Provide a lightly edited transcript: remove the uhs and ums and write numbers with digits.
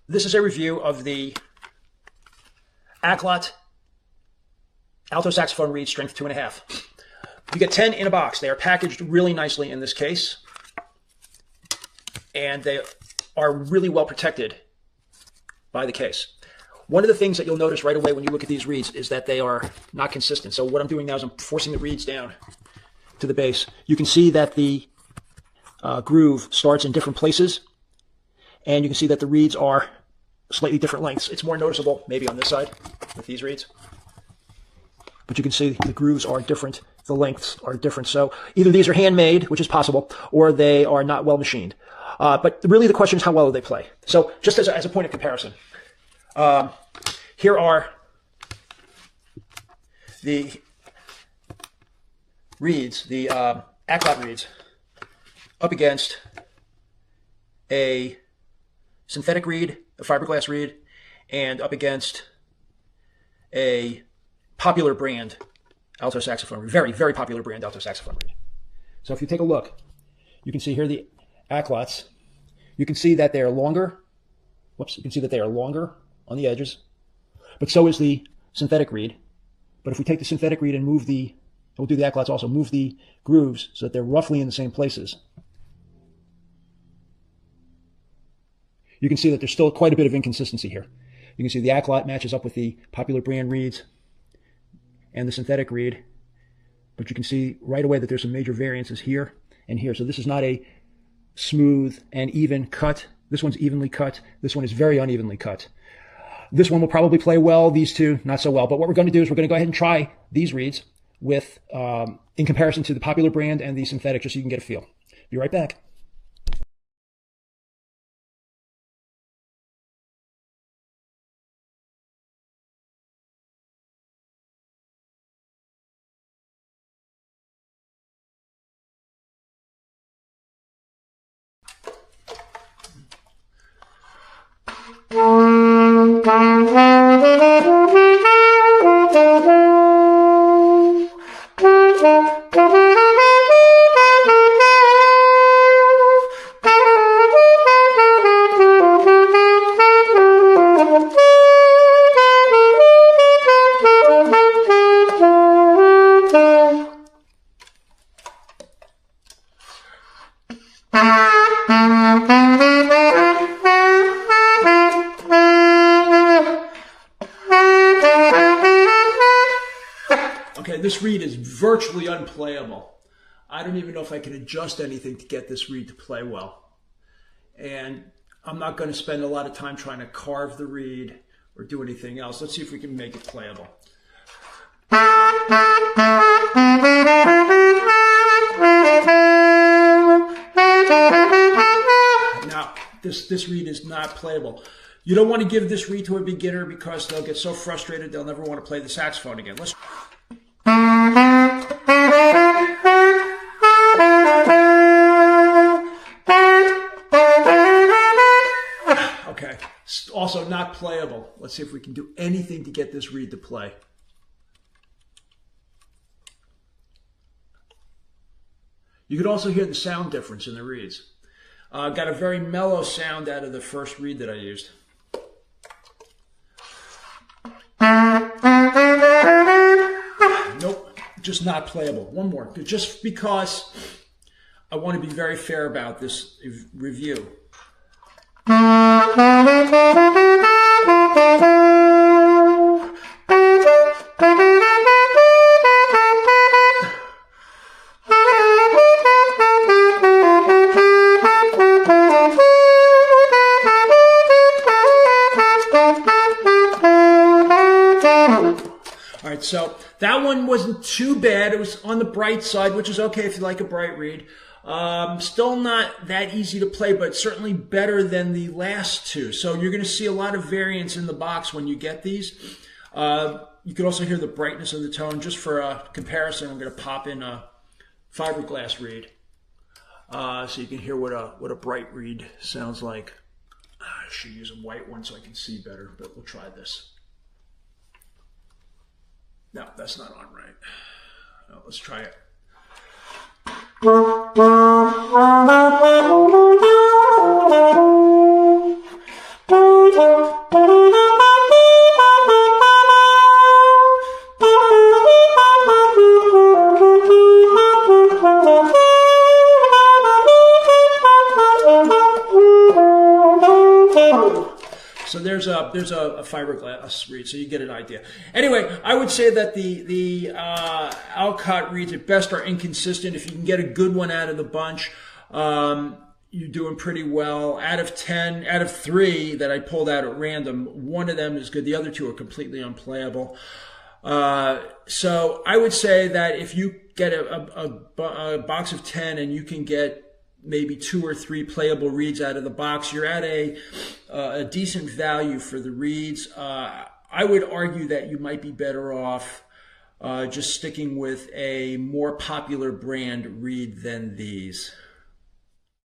This is a review of the AKLOT Alto Saxophone reed, strength 2.5. You get 10 in a box. They are packaged really nicely in this case, and they are really well protected by the case. One of the things that you'll notice right away when you look at these reeds is that they are not consistent. So what I'm doing now is I'm forcing the reeds down to the base. You can see that the groove starts in different places, and you can see that the reeds are slightly different lengths. It's more noticeable maybe on this side with these reeds, but you can see the grooves are different, the lengths are different. So either these are handmade, which is possible, or they are not well machined. But really the question is, how well do they play? So just as a point of comparison, here are the reeds, the AKLOT reeds, up against a synthetic reed, a fiberglass reed, and up against a popular brand alto saxophone, very, very popular brand alto saxophone reed. So if you take a look, you can see here the AKLOTs. You can see that they are longer. Whoops, you can see that they are longer on the edges, but so is the synthetic reed. But if we take the synthetic reed and move we'll do the AKLOTs also, move the grooves so that they're roughly in the same places, you can see that there's still quite a bit of inconsistency here. You can see the AKLOT matches up with the popular brand reeds and the synthetic reed, but you can see right away that there's some major variances here and here. So this is not a smooth and even cut. This one's evenly cut. This one is very unevenly cut. This one will probably play well. These two, not so well. But what we're going to do is we're going to go ahead and try these reeds with, in comparison to the popular brand and the synthetic, just so you can get a feel. Be right back. Okay, this reed is virtually unplayable. I don't even know if I can adjust anything to get this reed to play well. And I'm not going to spend a lot of time trying to carve the reed or do anything else. Let's see if we can make it playable. Now, this reed is not playable. You don't want to give this reed to a beginner because they'll get so frustrated they'll never want to play the saxophone again. Let's... Okay, also not playable. Let's see if we can do anything to get this reed to play. You could also hear the sound difference in the reeds. Got a very mellow sound out of the first reed that I used. Nope, just not playable. One more, just because I want to be very fair about this review. All right, so that one wasn't too bad. It was on the bright side, which is okay if you like a bright reed. Still not that easy to play, but certainly better than the last two. So you're going to see a lot of variance in the box when you get these. You can also hear the brightness of the tone. Just for a comparison, I'm going to pop in a fiberglass reed, so you can hear what a bright reed sounds like. I should use a white one so I can see better, but we'll try this. No, that's not on right. No, let's try it. So there's a fiberglass reed, so you get an idea. Anyway, I would say that the Alcott reeds at best are inconsistent. If you can get a good one out of the bunch, you're doing pretty well. Out of 3 that I pulled out at random, one of them is good. The other 2 are completely unplayable. So I would say that if you get a box of 10 and you can get maybe 2 or 3 playable reeds out of the box, you're at a decent value for the reeds. I would argue that you might be better off just sticking with a more popular brand reed than these.